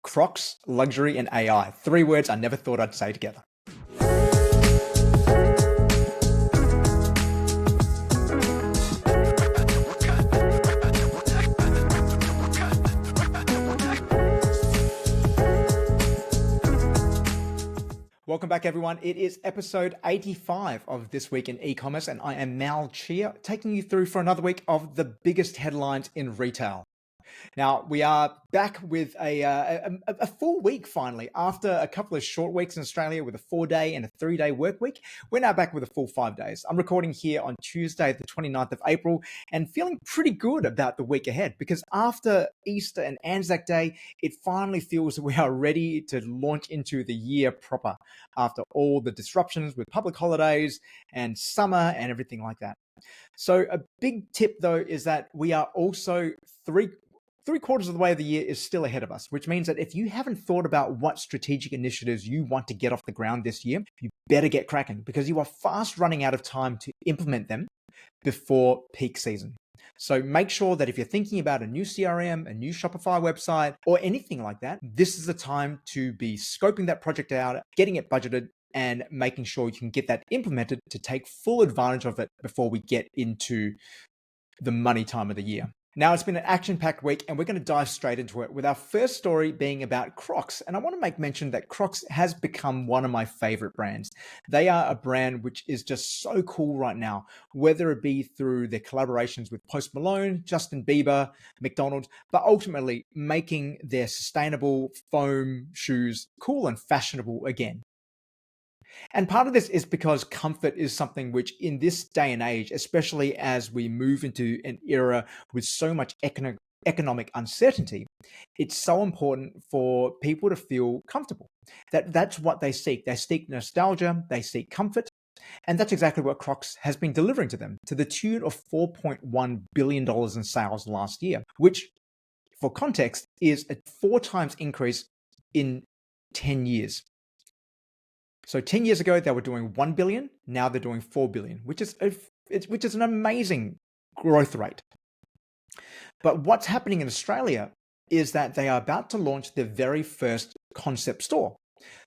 Crocs, luxury, and AI. Three words I never thought I'd say together. Welcome back, everyone. It is episode 85 of This Week in E-Commerce, and I am Mal Chia, taking you through for another week of the biggest headlines in retail. Now, we are back with a full week finally. After a couple of short weeks in Australia with a 4-day and a 3-day work week, we're now back with a full 5 days. I'm recording here on Tuesday, the 29th of April, and feeling pretty good about the week ahead because after Easter and Anzac Day, it finally feels that we are ready to launch into the year proper after all the disruptions with public holidays and summer and everything like that. So a big tip, though, is that we are also three-quarters of the way of the year is still ahead of us, which means that if you haven't thought about what strategic initiatives you want to get off the ground this year, you better get cracking because you are fast running out of time to implement them before peak season. So make sure that if you're thinking about a new CRM, a new Shopify website, or anything like that, this is the time to be scoping that project out, getting it budgeted, and making sure you can get that implemented to take full advantage of it before we get into the money time of the year. Now, it's been an action-packed week, and we're going to dive straight into it with our first story being about Crocs. And I want to make mention that Crocs has become one of my favorite brands. They are a brand which is just so cool right now, whether it be through their collaborations with Post Malone, Justin Bieber, McDonald's, but ultimately making their sustainable foam shoes cool and fashionable again. And part of this is because comfort is something which in this day and age, especially as we move into an era with so much economic uncertainty, it's so important for people to feel comfortable. That's what they seek. They seek nostalgia, they seek comfort, and that's exactly what Crocs has been delivering to them, to the tune of $4.1 billion in sales last year, which, for context, is a 4 times increase in 10 years. So 10 years ago, they were doing 1 billion. Now they're doing 4 billion, which is an amazing growth rate. But what's happening in Australia is that they are about to launch their very first concept store.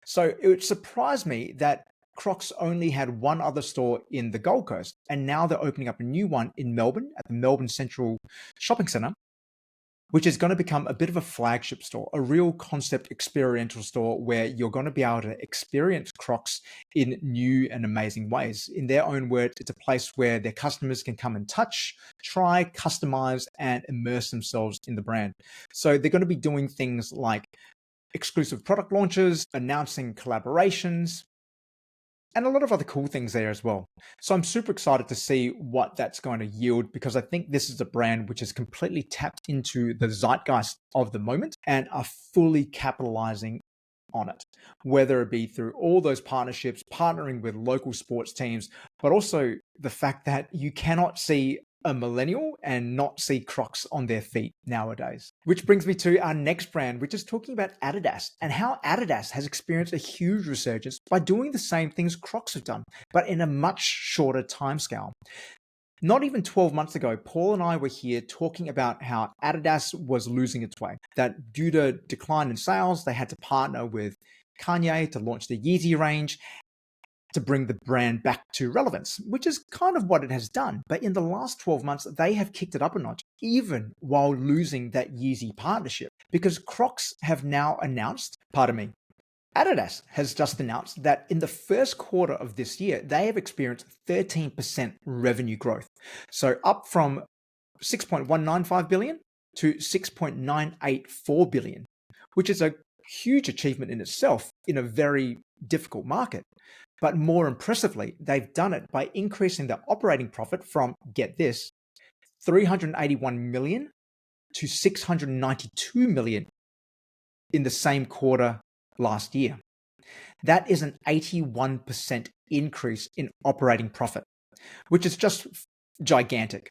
So it surprised me that Crocs only had one other store in the Gold Coast, and now they're opening up a new one in Melbourne at the Melbourne Central Shopping Centre, which is going to become a bit of a flagship store, a real concept experiential store where you're going to be able to experience Crocs in new and amazing ways. In their own words, it's a place where their customers can come and touch, try, customize, and immerse themselves in the brand. So they're going to be doing things like exclusive product launches, announcing collaborations, and a lot of other cool things there as well. So I'm super excited to see what that's going to yield because I think this is a brand which has completely tapped into the zeitgeist of the moment and are fully capitalizing on it, whether it be through all those partnerships, partnering with local sports teams, but also the fact that you cannot see a millennial and not see Crocs on their feet nowadays. Which brings me to our next brand, which is talking about Adidas and how Adidas has experienced a huge resurgence by doing the same things Crocs have done, but in a much shorter timescale. Not even 12 months ago, Paul and I were here talking about how Adidas was losing its way, that due to decline in sales, they had to partner with Kanye to launch the Yeezy range, to bring the brand back to relevance, which is kind of what it has done. But in the last 12 months, they have kicked it up a notch, even while losing that Yeezy partnership, because Crocs have now announced, Adidas has just announced that in the first quarter of this year, they have experienced 13% revenue growth. So up from 6.195 billion to 6.984 billion, which is a huge achievement in itself in a very difficult market. But more impressively, they've done it by increasing the operating profit from, get this, 381 million to 692 million in the same quarter last year. That is an 81% increase in operating profit, which is just gigantic.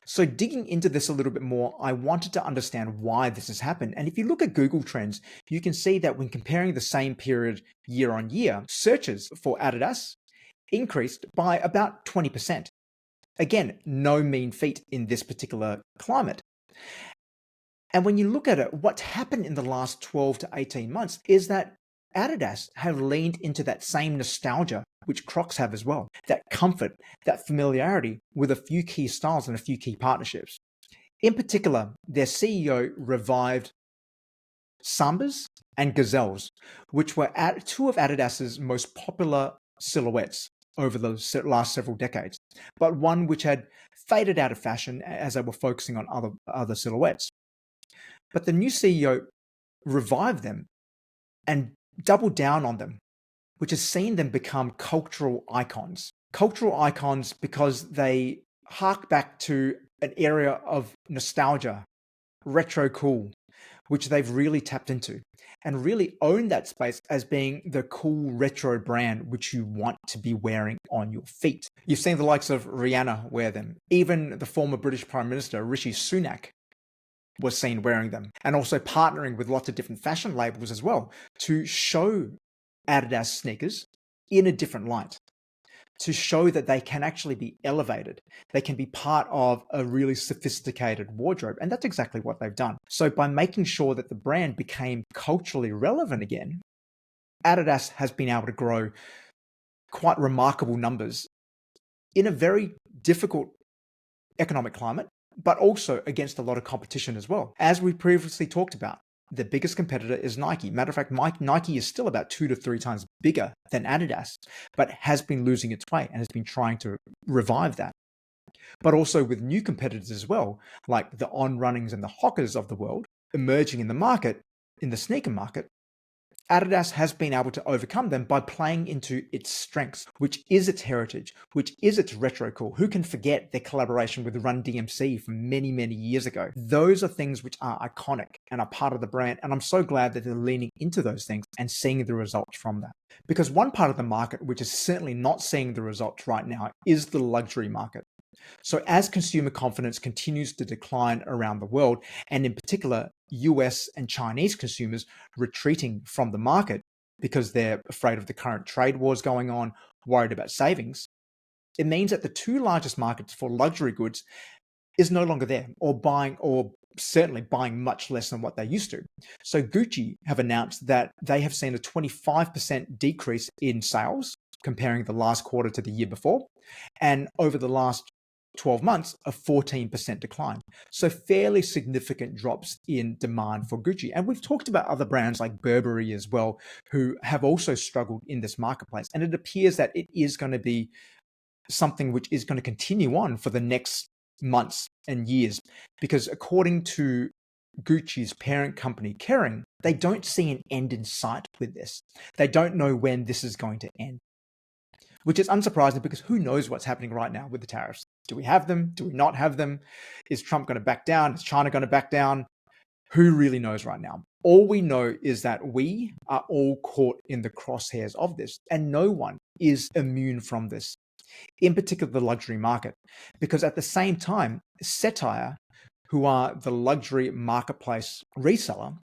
So digging into this a little bit more, I wanted to understand why this has happened. And if you look at Google Trends, you can see that when comparing the same period year on year, searches for Adidas increased by about 20%. Again, no mean feat in this particular climate. And when you look at it, what's happened in the last 12 to 18 months is that Adidas have leaned into that same nostalgia, which Crocs have as well, that comfort, that familiarity with a few key styles and a few key partnerships. In particular, their CEO revived Sambas and Gazelles, which were two of Adidas's most popular silhouettes over the last several decades, but one which had faded out of fashion as they were focusing on other silhouettes. But the new CEO revived them and doubled down on them, which has seen them become cultural icons. Cultural icons because they hark back to an area of nostalgia, retro cool, which they've really tapped into and really owned that space as being the cool retro brand which you want to be wearing on your feet. You've seen the likes of Rihanna wear them. Even the former British Prime Minister, Rishi Sunak, was seen wearing them, and also partnering with lots of different fashion labels as well to show Adidas sneakers in a different light, to show that they can actually be elevated. They can be part of a really sophisticated wardrobe. And that's exactly what they've done. So by making sure that the brand became culturally relevant again, Adidas has been able to grow quite remarkable numbers in a very difficult economic climate, but also against a lot of competition as well. As we previously talked about, the biggest competitor is Nike. Matter of fact, Nike is still about 2 to 3 times bigger than Adidas, but has been losing its way and has been trying to revive that. But also with new competitors as well, like the On Runnings and the Hockers of the world emerging in the market, in the sneaker market, Adidas has been able to overcome them by playing into its strengths, which is its heritage, which is its retro cool. Who can forget their collaboration with Run DMC from many, many years ago? Those are things which are iconic and are part of the brand. And I'm so glad that they're leaning into those things and seeing the results from that. Because one part of the market which is certainly not seeing the results right now is the luxury market. So as consumer confidence continues to decline around the world, and in particular, US and Chinese consumers retreating from the market because they're afraid of the current trade wars going on, worried about savings, it means that the two largest markets for luxury goods is no longer there, or certainly buying much less than what they used to. So Gucci have announced that they have seen a 25% decrease in sales comparing the last quarter to the year before, and over the last 12 months, a 14% decline. So fairly significant drops in demand for Gucci. And we've talked about other brands like Burberry as well, who have also struggled in this marketplace. And it appears that it is going to be something which is going to continue on for the next months and years, because according to Gucci's parent company, Kering, they don't see an end in sight with this. They don't know when this is going to end, which is unsurprising because who knows what's happening right now with the tariffs? Do we have them? Do we not have them? Is Trump going to back down? Is China going to back down? Who really knows right now? All we know is that we are all caught in the crosshairs of this, and no one is immune from this, in particular the luxury market. Because at the same time, Setire, who are the luxury marketplace reseller,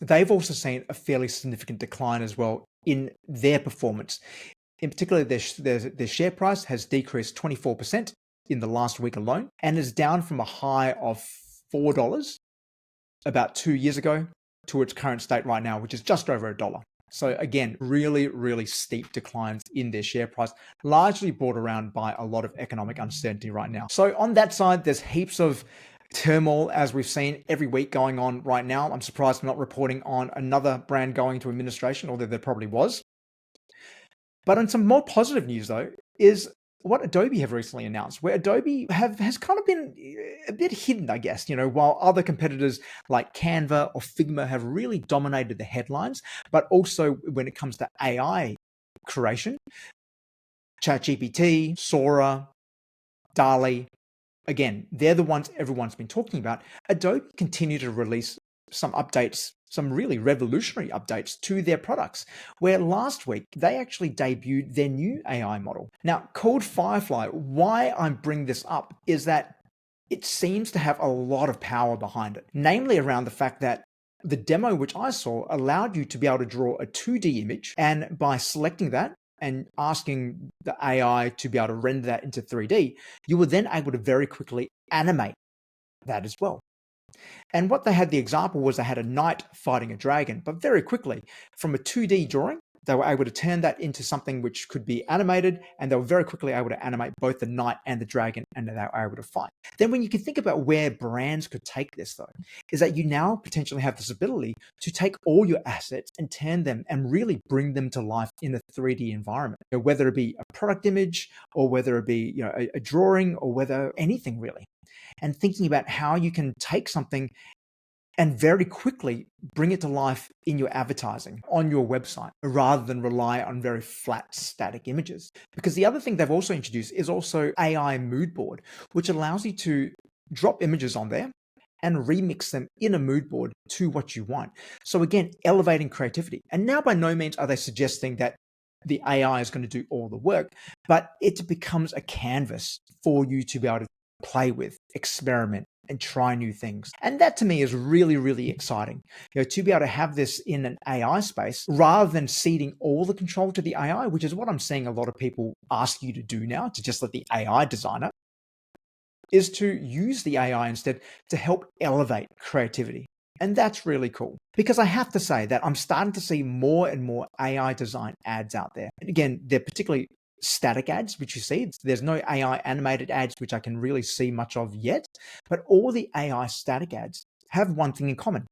they've also seen a fairly significant decline as well in their performance. In particular, their share price has decreased 24% in the last week alone, and is down from a high of $4 about 2 years ago to its current state right now, which is just over $1. So again, really, really steep declines in their share price, largely brought around by a lot of economic uncertainty right now. So on that side, there's heaps of turmoil, as we've seen every week going on right now. I'm surprised I'm not reporting on another brand going to administration, although there probably was. But on some more positive news, though, is what Adobe have recently announced, where Adobe has kind of been a bit hidden, I guess, while other competitors like Canva or Figma have really dominated the headlines, but also when it comes to AI creation, ChatGPT, Sora, DALL-E, again, they're the ones everyone's been talking about. Adobe continue to release some updates, some really revolutionary updates to their products, where last week they actually debuted their new AI model. Now, called Firefly, why I'm bringing this up is that it seems to have a lot of power behind it, namely around the fact that the demo which I saw allowed you to be able to draw a 2D image, and by selecting that and asking the AI to be able to render that into 3D, you were then able to very quickly animate that as well. And what they had, the example was they had a knight fighting a dragon, but very quickly from a 2D drawing, they were able to turn that into something which could be animated, and they were very quickly able to animate both the knight and the dragon, and they were able to fight. Then when you can think about where brands could take this though, is that you now potentially have this ability to take all your assets and turn them and really bring them to life in a 3D environment, whether it be a product image or whether it be a drawing or whether anything really. And thinking about how you can take something and very quickly bring it to life in your advertising on your website rather than rely on very flat static images. Because the other thing they've also introduced is also AI mood board, which allows you to drop images on there and remix them in a mood board to what you want. So again, elevating creativity. And now by no means are they suggesting that the AI is going to do all the work, but it becomes a canvas for you to be able to play with, experiment, and try new things. And that to me is really, really exciting. To be able to have this in an AI space rather than ceding all the control to the AI, which is what I'm seeing a lot of people ask you to do now, to just let the AI designer, is to use the AI instead to help elevate creativity. And that's really cool, because I have to say that I'm starting to see more and more AI design ads out there. And again, they're particularly static ads, which you see. There's no AI animated ads, which I can really see much of yet. But all the AI static ads have one thing in common.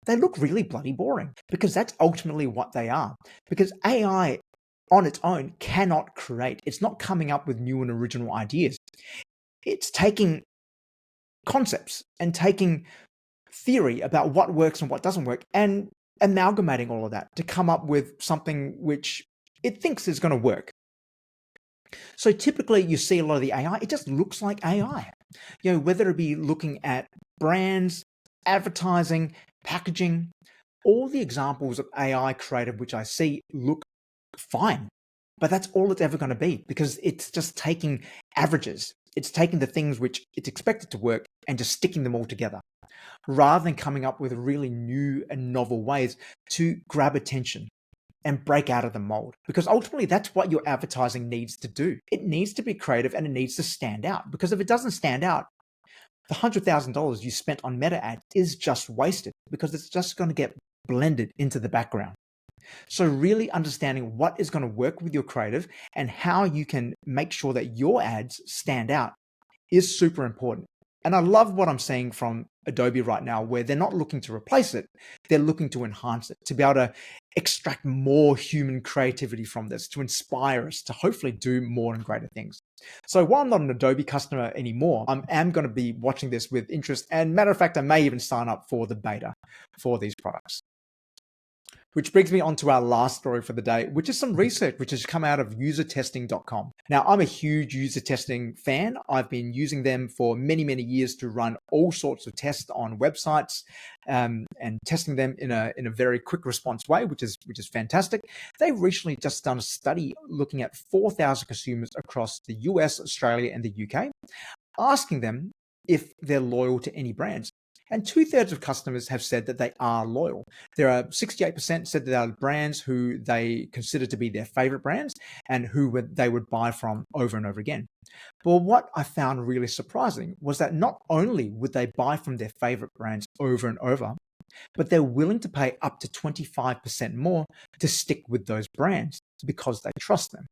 They look really bloody boring, because that's ultimately what they are. Because AI on its own cannot create. It's not coming up with new and original ideas. It's taking concepts and taking theory about what works and what doesn't work and amalgamating all of that to come up with something which it thinks is going to work. So typically you see a lot of the AI, it just looks like AI. Whether it be looking at brands, advertising, packaging, all the examples of AI creative which I see look fine. But that's all it's ever going to be, because it's just taking averages. It's taking the things which it's expected to work and just sticking them all together, rather than coming up with really new and novel ways to grab attention and break out of the mold. Because ultimately that's what your advertising needs to do. It needs to be creative and it needs to stand out, because if it doesn't stand out, the $100,000 you spent on meta ads is just wasted, because it's just going to get blended into the background. So really understanding what is going to work with your creative and how you can make sure that your ads stand out is super important. And I love what I'm seeing from Adobe right now, where they're not looking to replace it, they're looking to enhance it, to be able to extract more human creativity from this, to inspire us to hopefully do more and greater things. So while I'm not an Adobe customer anymore, I am going to be watching this with interest. And matter of fact, I may even sign up for the beta for these products. Which brings me on to our last story for the day, which is some research which has come out of usertesting.com. Now, I'm a huge user testing fan. I've been using them for many, many years to run all sorts of tests on websites and testing them in a very quick response way, which is fantastic. They've recently just done a study looking at 4,000 consumers across the US, Australia, and the UK, asking them if they're loyal to any brands. And 2/3 of customers have said that they are loyal. There are 68% said that they are brands who they consider to be their favorite brands and who they would buy from over and over again. But what I found really surprising was that not only would they buy from their favorite brands over and over, but they're willing to pay up to 25% more to stick with those brands because they trust them.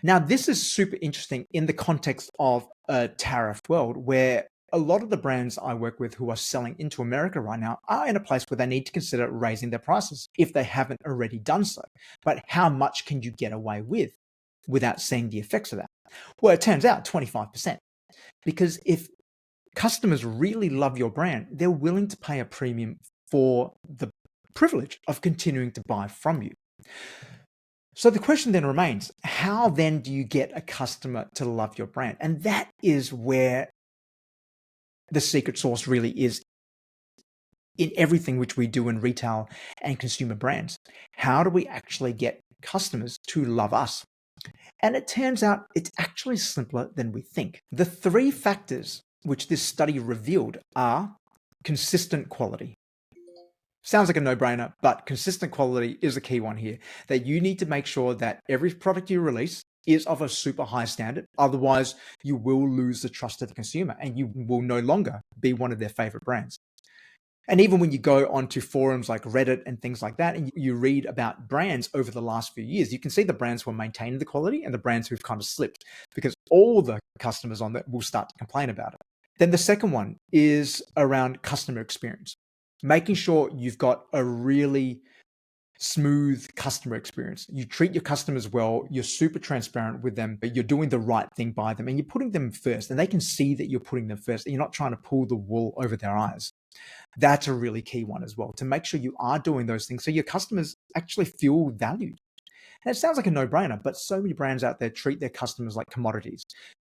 Now, this is super interesting in the context of a tariff world, where a lot of the brands I work with who are selling into America right now are in a place where they need to consider raising their prices if they haven't already done so. But how much can you get away with without seeing the effects of that? Well, it turns out 25%. Because if customers really love your brand, they're willing to pay a premium for the privilege of continuing to buy from you. So the question then remains, how then do you get a customer to love your brand? And that is where the secret sauce really is in everything which we do in retail and consumer brands. How do we actually get customers to love us? And it turns out it's actually simpler than we think. The 3 factors which this study revealed are consistent quality. Sounds like a no-brainer, but consistent quality is a key one here, that you need to make sure that every product you release is of a super high standard. Otherwise, you will lose the trust of the consumer and you will no longer be one of their favorite brands. And even when you go onto forums like Reddit and things like that, and you read about brands over the last few years, you can see the brands who are maintaining the quality and the brands who've kind of slipped, because all the customers on that will start to complain about it. Then the second one is around customer experience, making sure you've got a really smooth customer experience. You treat your customers well, you're super transparent with them, but you're doing the right thing by them and you're putting them first, and they can see that you're putting them first and you're not trying to pull the wool over their eyes. That's a really key one as well, to make sure you are doing those things so your customers actually feel valued. And it sounds like a no-brainer, but so many brands out there treat their customers like commodities,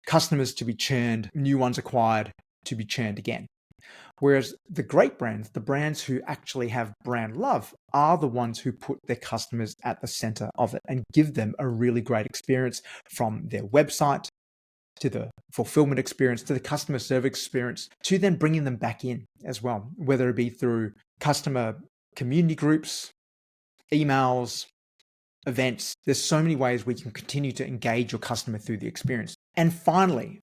customers to be churned, new ones acquired to be churned again. Whereas the great brands, the brands who actually have brand love, are the ones who put their customers at the center of it and give them a really great experience, from their website to the fulfillment experience, to the customer service experience, to then bringing them back in as well, whether it be through customer community groups, emails, events. There's so many ways we can continue to engage your customer through the experience. And finally,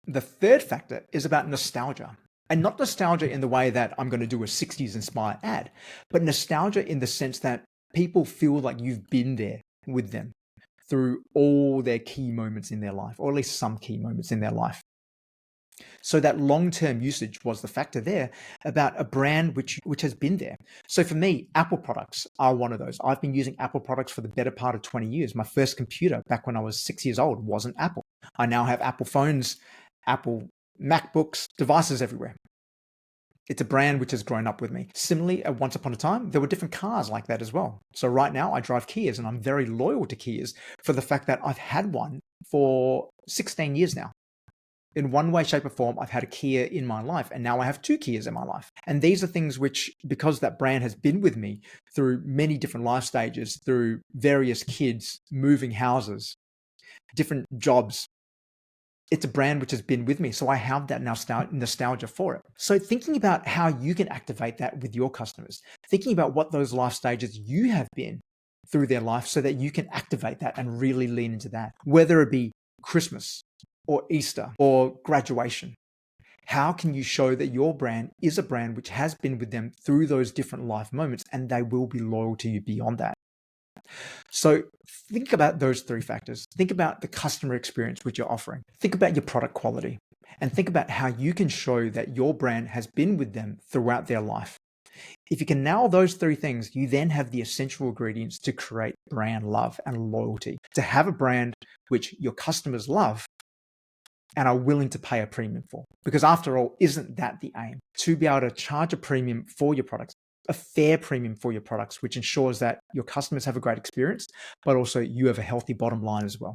the third factor is about nostalgia. And not nostalgia in the way that I'm going to do a 60s inspired ad, but nostalgia in the sense that people feel like you've been there with them through all their key moments in their life, or at least some key moments in their life. So that long-term usage was the factor there about a brand which has been there. So for me, Apple products are one of those. I've been using Apple products for the better part of 20 years. My first computer back when I was 6 years old wasn't Apple. I now have Apple phones, Apple MacBooks, devices everywhere. It's a brand which has grown up with me. Similarly, once upon a time, there were different cars like that as well. So right now I drive Kias, and I'm very loyal to Kias for the fact that I've had one for 16 years now. In one way, shape or form, I've had a Kia in my life, and now I have 2 Kias in my life. And these are things which, because that brand has been with me through many different life stages, through various kids, moving houses, different jobs, it's a brand which has been with me. So I have that nostalgia for it. So thinking about how you can activate that with your customers, thinking about what those life stages you have been through their life so that you can activate that and really lean into that, whether it be Christmas or Easter or graduation. How can you show that your brand is a brand which has been with them through those different life moments, and they will be loyal to you beyond that? So think about those 3 factors. Think about the customer experience which you're offering. Think about your product quality, and think about how you can show that your brand has been with them throughout their life. If you can nail those 3 things, you then have the essential ingredients to create brand love and loyalty, to have a brand which your customers love and are willing to pay a premium for. Because after all, isn't that the aim? To be able to charge a premium for your products, a fair premium for your products, which ensures that your customers have a great experience, but also you have a healthy bottom line as well.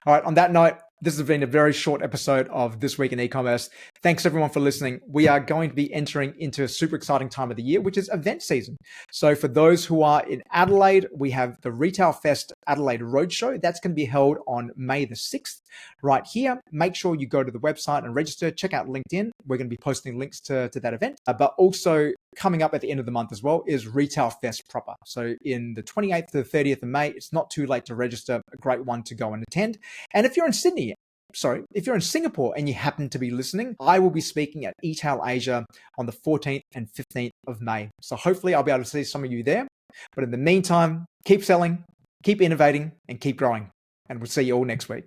All right, on that note, this has been a very short episode of This Week in E-commerce. Thanks everyone for listening. We are going to be entering into a super exciting time of the year, which is event season. So for those who are in Adelaide, we have the Retail Fest Adelaide Roadshow. That's going to be held on May the 6th right here. Make sure you go to the website and register. Check out LinkedIn. We're going to be posting links to that event. But also coming up at the end of the month as well is Retail Fest proper. So in the 28th to the 30th of May, it's not too late to register. A great one to go and attend. And if you're in Singapore and you happen to be listening, I will be speaking at eTail Asia on the 14th and 15th of May. So hopefully I'll be able to see some of you there. But in the meantime, keep selling, keep innovating, and keep growing. And we'll see you all next week.